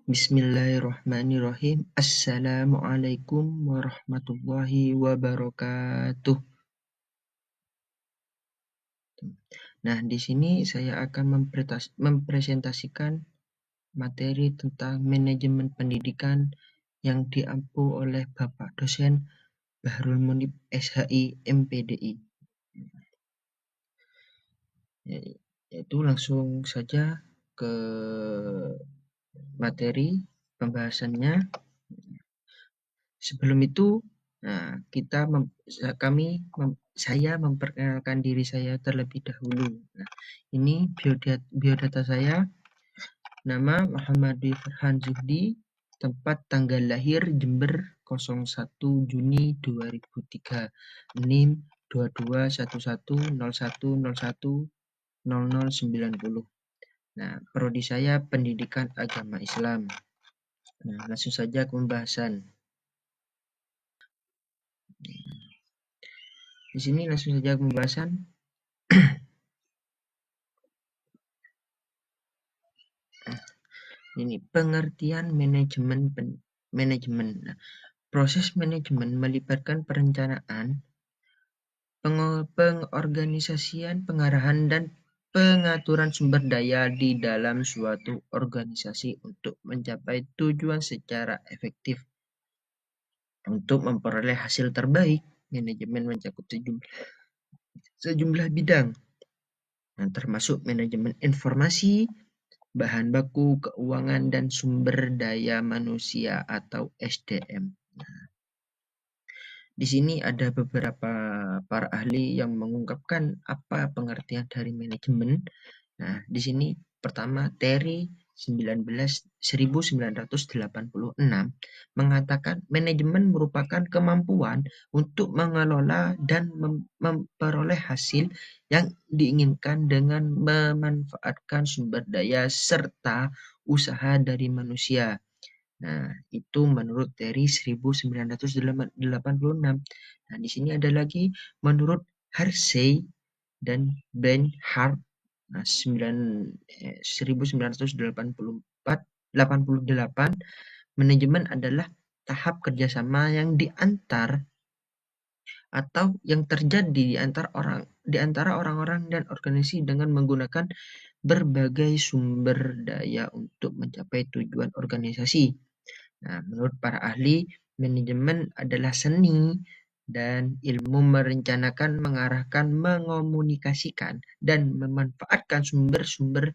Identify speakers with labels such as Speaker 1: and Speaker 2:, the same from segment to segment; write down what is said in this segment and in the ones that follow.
Speaker 1: Bismillahirrahmanirrahim. Assalamualaikum warahmatullahi wabarakatuh. Nah, di sini saya akan mempresentasikan materi tentang manajemen pendidikan yang diampu oleh Bapak dosen Bahrul Munib SHI MPDI. Yaitu langsung saja ke materi pembahasannya. Sebelum itu, saya memperkenalkan diri saya terlebih dahulu. Nah, ini biodata saya. Nama Muhammad Farhan Zuhdi, tempat tanggal lahir Jember 01 Juni 2003, NIM 221101010090. Nah, prodi saya Pendidikan Agama Islam. Nah, langsung saja ke pembahasan. Di sini langsung saja ke pembahasan. Ini pengertian manajemen. Nah, proses manajemen melibatkan perencanaan, pengorganisasian, pengarahan, dan pengaturan sumber daya di dalam suatu organisasi untuk mencapai tujuan secara efektif. Untuk memperoleh hasil terbaik, manajemen mencakup sejumlah bidang, termasuk manajemen informasi, bahan baku, keuangan, dan sumber daya manusia atau SDM. Di sini ada beberapa para ahli yang mengungkapkan apa pengertian dari manajemen. Nah, di sini pertama Terry 1986 mengatakan manajemen merupakan kemampuan untuk mengelola dan memperoleh hasil yang diinginkan dengan memanfaatkan sumber daya serta usaha dari manusia. Nah, itu menurut Terry 1986. Nah, di sini ada lagi menurut Hersey dan Benhart. Nah, 1988, manajemen adalah tahap kerjasama yang diantar atau yang terjadi di antara orang-orang dan organisasi dengan menggunakan berbagai sumber daya untuk mencapai tujuan organisasi. Nah, menurut para ahli, manajemen adalah seni dan ilmu merencanakan, mengarahkan, mengomunikasikan, dan memanfaatkan sumber-sumber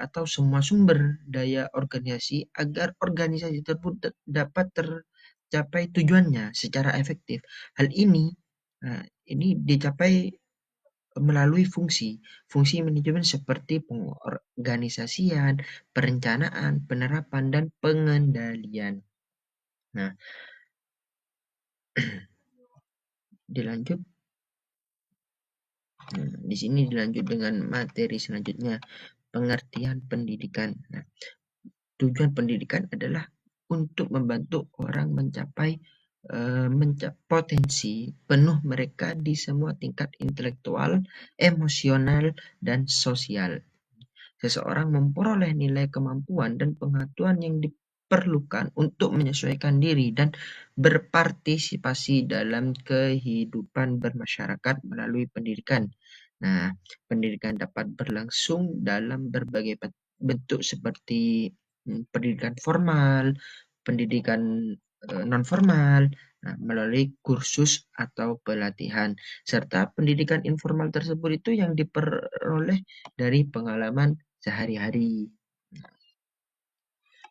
Speaker 1: atau semua sumber daya organisasi agar organisasi tersebut dapat tercapai tujuannya secara efektif. Hal ini dicapai melalui fungsi manajemen seperti pengorganisasian, perencanaan, penerapan, dan pengendalian. Nah, dilanjut. Di sini dilanjut dengan materi selanjutnya, pengertian pendidikan. Nah, tujuan pendidikan adalah untuk membantu orang mencapai potensi penuh mereka di semua tingkat intelektual, emosional, dan sosial. Seseorang memperoleh nilai kemampuan dan pengetahuan yang diperlukan untuk menyesuaikan diri dan berpartisipasi dalam kehidupan bermasyarakat melalui pendidikan. Nah, pendidikan dapat berlangsung dalam berbagai bentuk seperti pendidikan formal, pendidikan non-formal, melalui kursus atau pelatihan, serta pendidikan informal tersebut itu yang diperoleh dari pengalaman sehari-hari.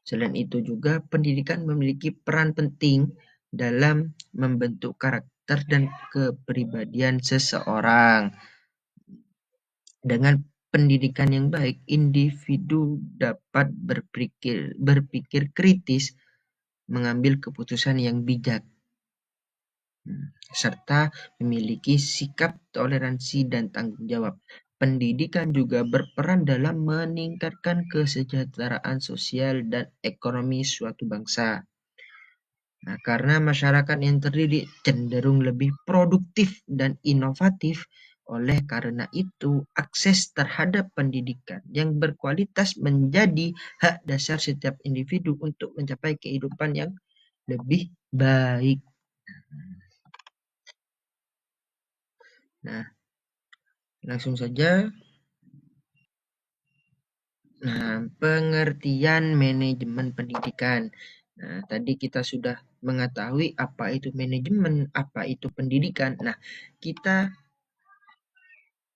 Speaker 1: Selain itu juga pendidikan memiliki peran penting dalam membentuk karakter dan kepribadian seseorang. Dengan pendidikan yang baik, individu dapat berpikir kritis, mengambil keputusan yang bijak, serta memiliki sikap toleransi dan tanggung jawab. Pendidikan juga berperan dalam meningkatkan kesejahteraan sosial dan ekonomi suatu bangsa. Nah, karena masyarakat yang terdidik cenderung lebih produktif dan inovatif, Oleh karena itu, akses terhadap pendidikan yang berkualitas menjadi hak dasar setiap individu untuk mencapai kehidupan yang lebih baik. Nah, langsung saja. Nah, pengertian manajemen pendidikan. Nah, tadi kita sudah mengetahui apa itu manajemen, apa itu pendidikan. Nah, kita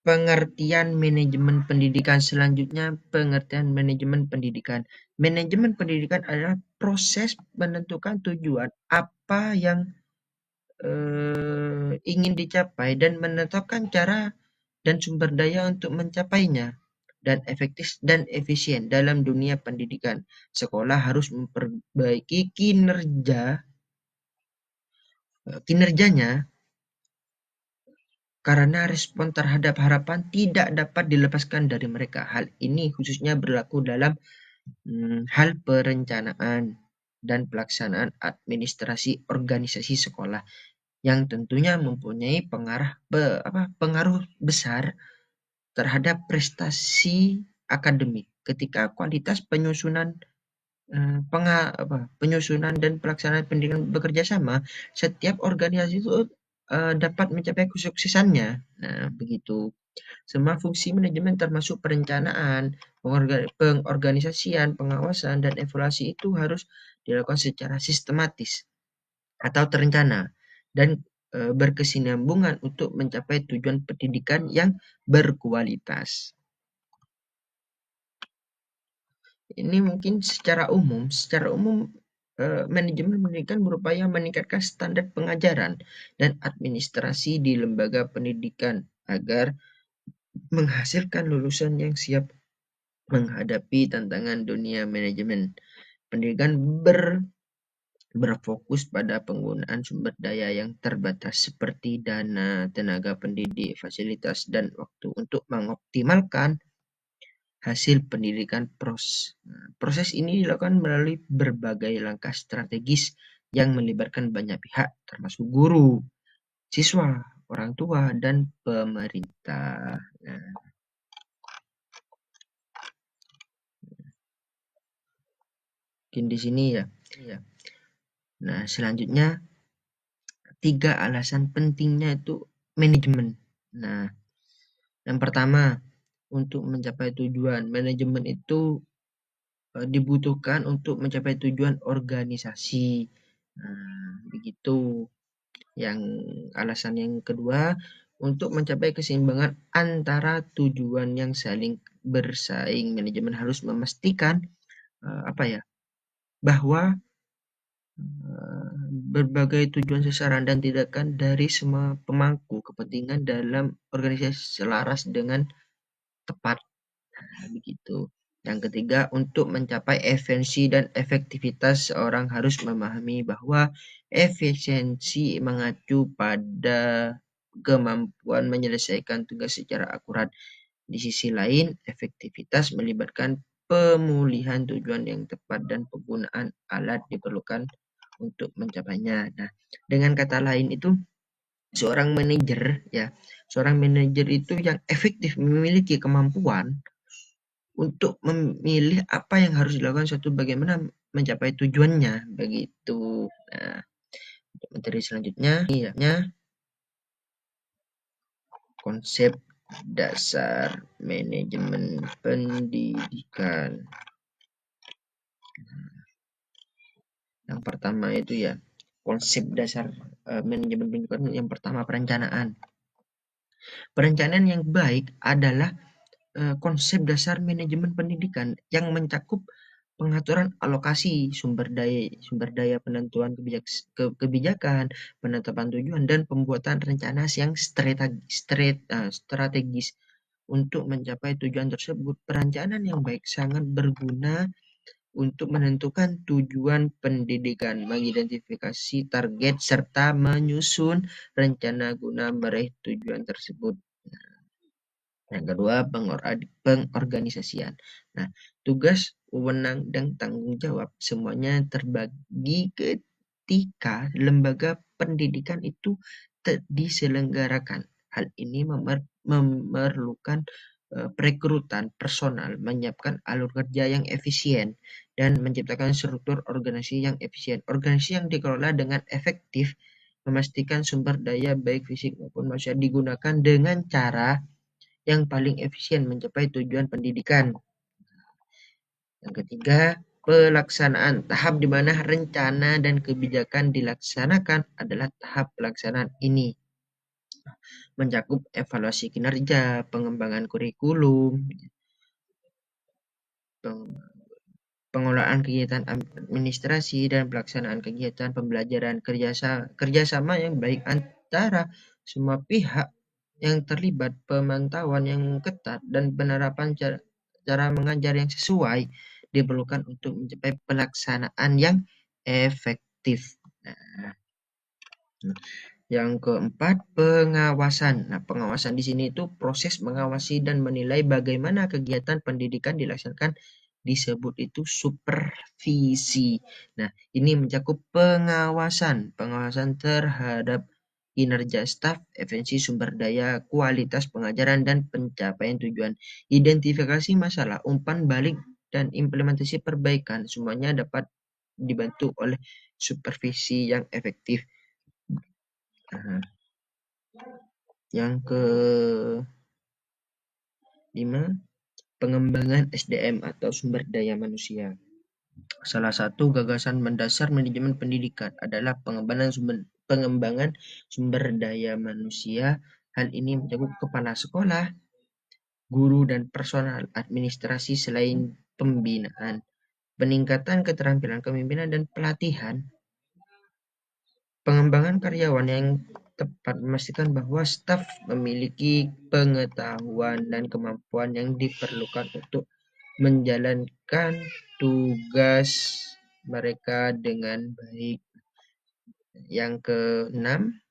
Speaker 1: pengertian manajemen pendidikan selanjutnya, pengertian manajemen pendidikan. Manajemen pendidikan adalah proses menentukan tujuan apa yang ingin dicapai dan menetapkan cara dan sumber daya untuk mencapainya dan efektif dan efisien dalam dunia pendidikan. Sekolah harus memperbaiki kinerjanya karena respon terhadap harapan tidak dapat dilepaskan dari mereka. Hal ini khususnya berlaku dalam hal perencanaan dan pelaksanaan administrasi organisasi sekolah yang tentunya mempunyai pengaruh besar terhadap prestasi akademik. Ketika kualitas penyusunan dan pelaksanaan pendidikan bekerja sama, setiap organisasi itu dapat mencapai kesuksesannya. Nah, begitu. Semua fungsi manajemen termasuk perencanaan, pengorganisasian, pengawasan, dan evaluasi itu harus dilakukan secara sistematis atau terencana dan berkesinambungan untuk mencapai tujuan pendidikan yang berkualitas. Ini mungkin secara umum manajemen pendidikan berupaya meningkatkan standar pengajaran dan administrasi di lembaga pendidikan agar menghasilkan lulusan yang siap menghadapi tantangan dunia manajemen. Pendidikan berfokus pada penggunaan sumber daya yang terbatas seperti dana, tenaga pendidik, fasilitas, dan waktu untuk mengoptimalkan hasil pendidikan. Proses ini dilakukan melalui berbagai langkah strategis yang melibatkan banyak pihak, termasuk guru, siswa, orang tua, dan pemerintah. Nah, mungkin di sini ya. Nah, selanjutnya 3 alasan pentingnya itu manajemen. Nah, yang pertama, untuk mencapai tujuan manajemen itu dibutuhkan untuk mencapai tujuan organisasi. Nah, begitu. Alasan yang kedua, untuk mencapai keseimbangan antara tujuan yang saling bersaing, manajemen harus memastikan bahwa berbagai tujuan sasaran dan tindakan dari semua pemangku kepentingan dalam organisasi selaras dengan tepat. Nah, begitu. Yang ketiga, untuk mencapai efisiensi dan efektivitas, seorang harus memahami bahwa efisiensi mengacu pada kemampuan menyelesaikan tugas secara akurat. Di sisi lain, efektivitas melibatkan pemulihan tujuan yang tepat dan penggunaan alat diperlukan untuk mencapainya. Nah, dengan kata lain itu seorang manajer itu yang efektif memiliki kemampuan untuk memilih apa yang harus dilakukan suatu bagaimana mencapai tujuannya, begitu. Nah, untuk materi selanjutnya, konsep dasar manajemen pendidikan. Yang pertama itu ya, konsep dasar manajemen pendidikan. Yang pertama, perencanaan. Perencanaan yang baik adalah konsep dasar manajemen pendidikan yang mencakup pengaturan alokasi sumber daya, penentuan kebijakan, penetapan tujuan, dan pembuatan rencana yang strategis untuk mencapai tujuan tersebut. Perencanaan yang baik sangat berguna untuk menentukan tujuan pendidikan, mengidentifikasi target, serta menyusun rencana guna meraih tujuan tersebut. Yang kedua, pengorganisasian. Nah, tugas, wewenang, dan tanggung jawab semuanya terbagi ketika lembaga pendidikan itu diselenggarakan. Hal ini memerlukan perekrutan personal, menyiapkan alur kerja yang efisien, dan menciptakan struktur organisasi yang efisien. Organisasi yang dikelola dengan efektif memastikan sumber daya baik fisik maupun manusia digunakan dengan cara yang paling efisien mencapai tujuan pendidikan. Yang ketiga, pelaksanaan. Tahap di mana rencana dan kebijakan dilaksanakan adalah tahap pelaksanaan ini. Mencakup evaluasi kinerja, pengembangan kurikulum, pengelolaan kegiatan administrasi, dan pelaksanaan kegiatan pembelajaran. Kerjasama yang baik antara semua pihak yang terlibat, pemantauan yang ketat, dan penerapan cara mengajar yang sesuai diperlukan untuk mencapai pelaksanaan yang efektif. Nah, yang keempat, pengawasan. Nah, pengawasan di sini itu proses mengawasi dan menilai bagaimana kegiatan pendidikan dilaksanakan, disebut itu supervisi. Nah, ini mencakup pengawasan terhadap kinerja staf, efisiensi sumber daya, kualitas pengajaran, dan pencapaian tujuan. Identifikasi masalah, umpan balik, dan implementasi perbaikan semuanya dapat dibantu oleh supervisi yang efektif. Nah, yang kelima, pengembangan SDM atau sumber daya manusia. Salah satu gagasan mendasar manajemen pendidikan adalah pengembangan sumber daya manusia. Hal ini mencakup kepala sekolah, guru, dan personal administrasi. Selain pembinaan, peningkatan keterampilan kepemimpinan dan pelatihan, pengembangan karyawan yang tepat memastikan bahwa staf memiliki pengetahuan dan kemampuan yang diperlukan untuk menjalankan tugas mereka dengan baik. Yang keenam,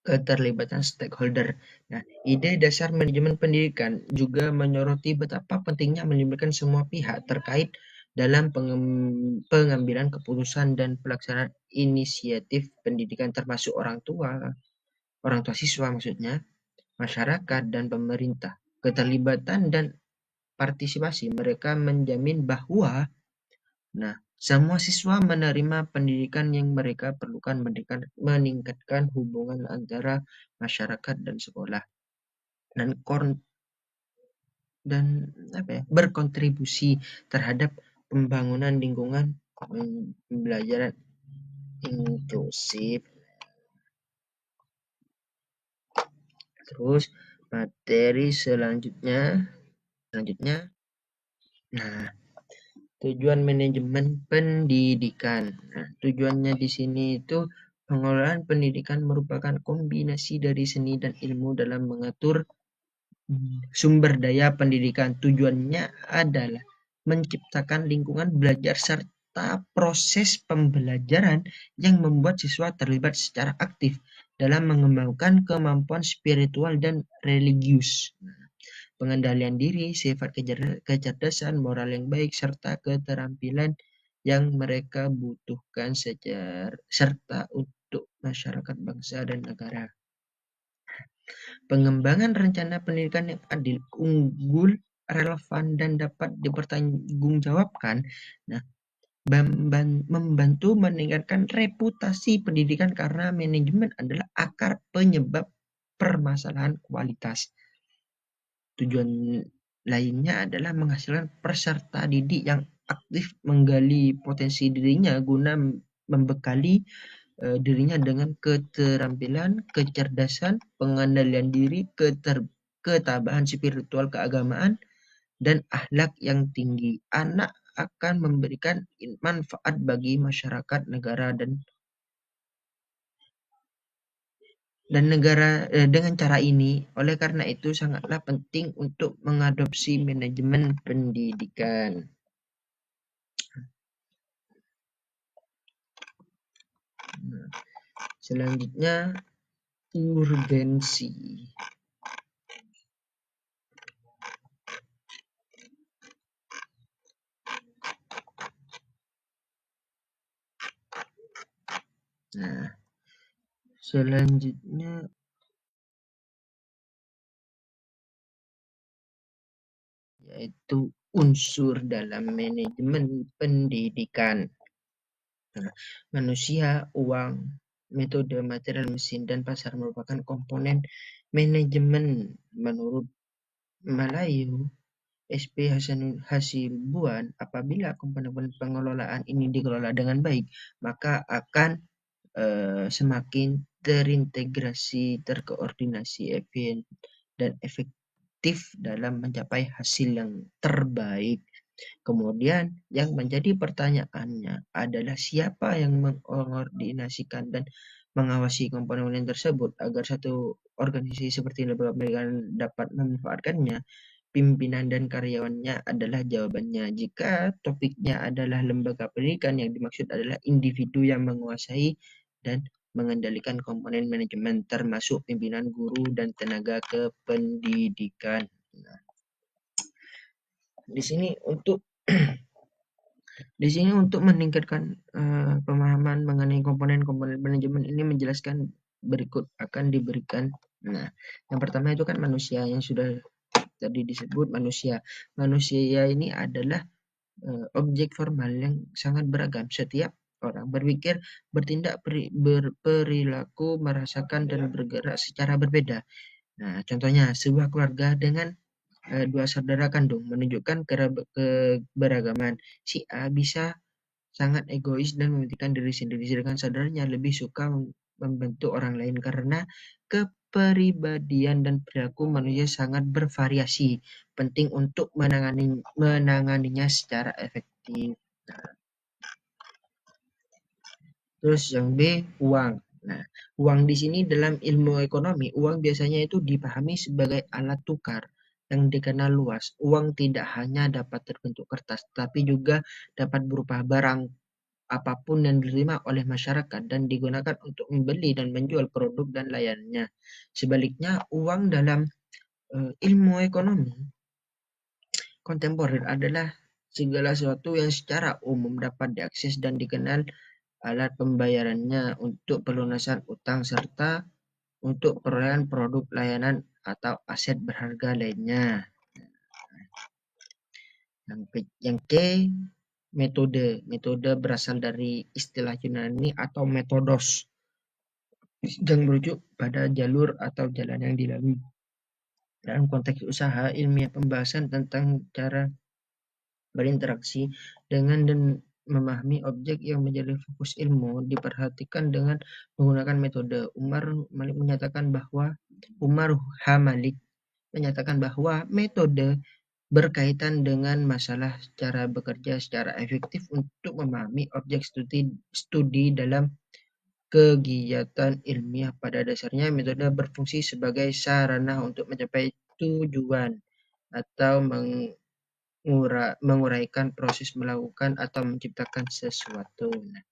Speaker 1: keterlibatan stakeholder. Nah, ide dasar manajemen pendidikan juga menyoroti betapa pentingnya melibatkan semua pihak terkait dalam pengambilan keputusan dan pelaksanaan inisiatif pendidikan, termasuk orang tua siswa maksudnya, masyarakat, dan pemerintah. Keterlibatan dan partisipasi mereka menjamin bahwa semua siswa menerima pendidikan yang mereka perlukan, meningkatkan hubungan antara masyarakat dan sekolah, dan berkontribusi terhadap pembangunan lingkungan pembelajaran inklusif. Terus materi selanjutnya. Nah, tujuan manajemen pendidikan. Nah, tujuannya di sini itu pengelolaan pendidikan merupakan kombinasi dari seni dan ilmu dalam mengatur sumber daya pendidikan. Tujuannya adalah menciptakan lingkungan belajar serta proses pembelajaran yang membuat siswa terlibat secara aktif dalam mengembangkan kemampuan spiritual dan religius, pengendalian diri, sifat kecerdasan, moral yang baik, serta keterampilan yang mereka butuhkan serta untuk masyarakat, bangsa, dan negara. Pengembangan rencana pendidikan yang adil, unggul, relevan, dan dapat dipertanggungjawabkan. Nah, membantu meningkatkan reputasi pendidikan karena manajemen adalah akar penyebab permasalahan kualitas. Tujuan lainnya adalah menghasilkan peserta didik yang aktif, menggali potensi dirinya guna membekali dirinya dengan keterampilan, kecerdasan, pengendalian diri, ketabahan spiritual, keagamaan, dan akhlak yang tinggi. Anak akan memberikan manfaat bagi masyarakat, negara, dan negara dengan cara ini. Oleh karena itu sangatlah penting untuk mengadopsi manajemen pendidikan. Nah, selanjutnya urgensi. Nah, selanjutnya yaitu unsur dalam manajemen pendidikan. Nah, manusia, uang, metode, material, mesin, dan pasar merupakan komponen manajemen menurut Malayu SP Hasibuan. Apabila komponen pengelolaan ini dikelola dengan baik, maka akan semakin terintegrasi, terkoordinasi, dan efektif dalam mencapai hasil yang terbaik. Kemudian yang menjadi pertanyaannya adalah siapa yang mengkoordinasikan dan mengawasi komponen tersebut agar satu organisasi seperti lembaga pendidikan dapat memanfaatkannya. Pimpinan dan karyawannya adalah jawabannya. Jika topiknya adalah lembaga pendidikan, yang dimaksud adalah individu yang menguasai dan mengendalikan komponen manajemen termasuk pimpinan, guru, dan tenaga kependidikan. Nah, di sini untuk meningkatkan pemahaman mengenai komponen-komponen manajemen ini menjelaskan berikut akan diberikan. Nah, yang pertama itu kan manusia yang sudah tadi disebut manusia. Manusia ini adalah objek formal yang sangat beragam. Setiap orang berpikir, bertindak, berperilaku, merasakan, dan bergerak secara berbeda. Nah, contohnya sebuah keluarga dengan dua saudara kandung menunjukkan keberagaman. Si A bisa sangat egois dan mementingkan diri sendiri, sedangkan saudaranya lebih suka membantu orang lain. Karena kepribadian dan perilaku manusia sangat bervariasi, penting untuk menanganinya secara efektif. Terus yang B, uang. Nah, uang di sini dalam ilmu ekonomi, uang biasanya itu dipahami sebagai alat tukar yang dikenal luas. Uang tidak hanya dapat terbentuk kertas, tapi juga dapat berupa barang apapun yang diterima oleh masyarakat dan digunakan untuk membeli dan menjual produk dan layanannya. Sebaliknya, uang dalam ilmu ekonomi kontemporer adalah segala sesuatu yang secara umum dapat diakses dan dikenal alat pembayarannya untuk pelunasan utang serta untuk perolehan produk, layanan, atau aset berharga lainnya. Yang K, metode. Metode berasal dari istilah Yunani atau metodos yang merujuk pada jalur atau jalan yang dilalui. Dalam konteks usaha, ilmiah pembahasan tentang cara berinteraksi dengan dan memahami objek yang menjadi fokus ilmu diperhatikan dengan menggunakan metode. Umar H. Malik menyatakan bahwa metode berkaitan dengan masalah cara bekerja secara efektif untuk memahami objek studi dalam kegiatan ilmiah. Pada dasarnya, metode berfungsi sebagai sarana untuk mencapai tujuan atau menguraikan proses melakukan atau menciptakan sesuatu. Nah,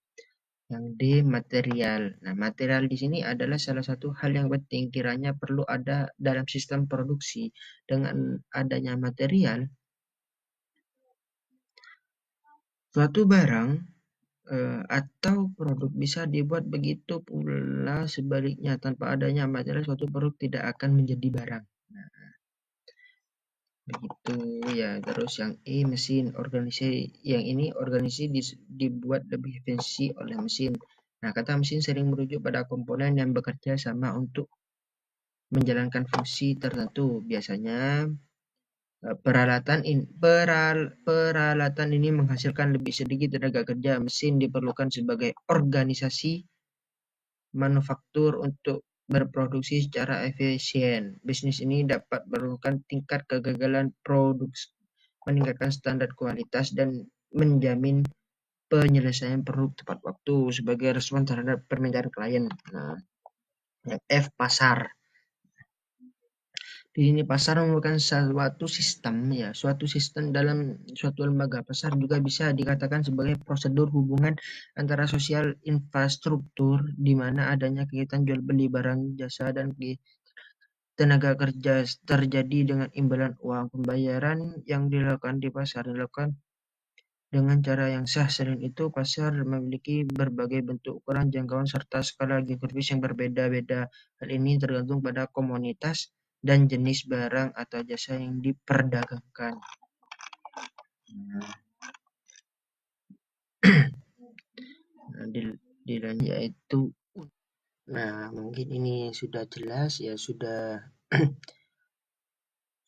Speaker 1: yang D, material. Nah, material di sini adalah salah satu hal yang penting kiranya perlu ada dalam sistem produksi. Dengan adanya material, suatu barang atau produk bisa dibuat, begitu pula sebaliknya. Tanpa adanya material, suatu produk tidak akan menjadi barang. Nah, begitu ya. Terus yang E, mesin. Organisasi dibuat lebih efisien oleh mesin. Nah, kata mesin sering merujuk pada komponen yang bekerja sama untuk menjalankan fungsi tertentu. Biasanya peralatan ini menghasilkan lebih sedikit tenaga kerja. Mesin diperlukan sebagai organisasi manufaktur untuk berproduksi secara efisien. Bisnis ini dapat menurunkan tingkat kegagalan produksi, meningkatkan standar kualitas, dan menjamin penyelesaian produk tepat waktu sebagai respon terhadap permintaan klien. Nah, yang F, pasar. Di sini pasar merupakan suatu sistem dalam suatu lembaga. Pasar juga bisa dikatakan sebagai prosedur hubungan antara sosial infrastruktur di mana adanya kegiatan jual beli barang, jasa, dan tenaga kerja terjadi dengan imbalan uang. Pembayaran yang dilakukan di pasar dilakukan dengan cara yang sah. Selain itu, pasar memiliki berbagai bentuk, ukuran, jangkauan, serta skala geografis yang berbeda-beda. Hal ini tergantung pada komunitas dan jenis barang atau jasa yang diperdagangkan. Nah, nah, yaitu, nah mungkin ini sudah jelas ya, sudah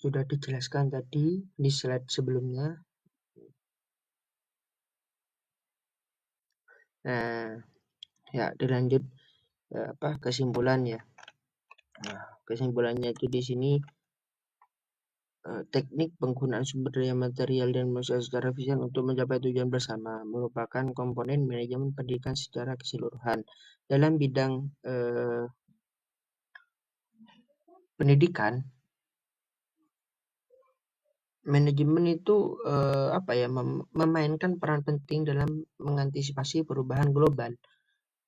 Speaker 1: dijelaskan tadi di slide sebelumnya. Nah, ya dilanjut kesimpulan ya. Nah, kesimpulannya itu di sini teknik penggunaan sumber daya material dan manusia secara efisien untuk mencapai tujuan bersama merupakan komponen manajemen pendidikan secara keseluruhan. Dalam bidang pendidikan, manajemen itu memainkan peran penting dalam mengantisipasi perubahan global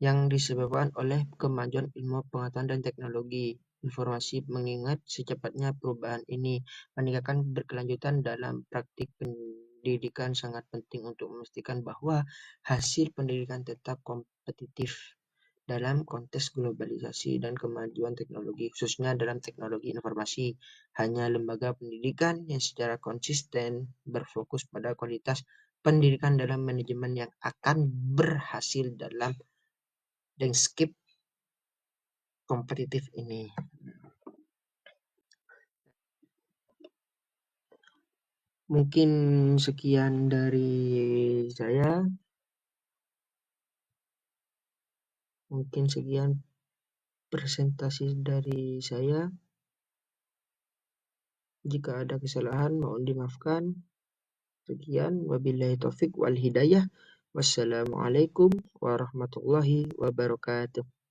Speaker 1: yang disebabkan oleh kemajuan ilmu pengetahuan dan teknologi informasi, mengingat secepatnya perubahan ini meningkatkan berkelanjutan dalam praktik pendidikan sangat penting untuk memastikan bahwa hasil pendidikan tetap kompetitif dalam konteks globalisasi dan kemajuan teknologi, khususnya dalam teknologi informasi. Hanya lembaga pendidikan yang secara konsisten berfokus pada kualitas pendidikan dalam manajemen yang akan berhasil dalam landscape kompetitif ini. Mungkin sekian dari saya. Mungkin sekian presentasi dari saya. Jika ada kesalahan mohon dimaafkan. Sekian, wabillahi taufik wal hidayah. Wassalamualaikum warahmatullahi wabarakatuh.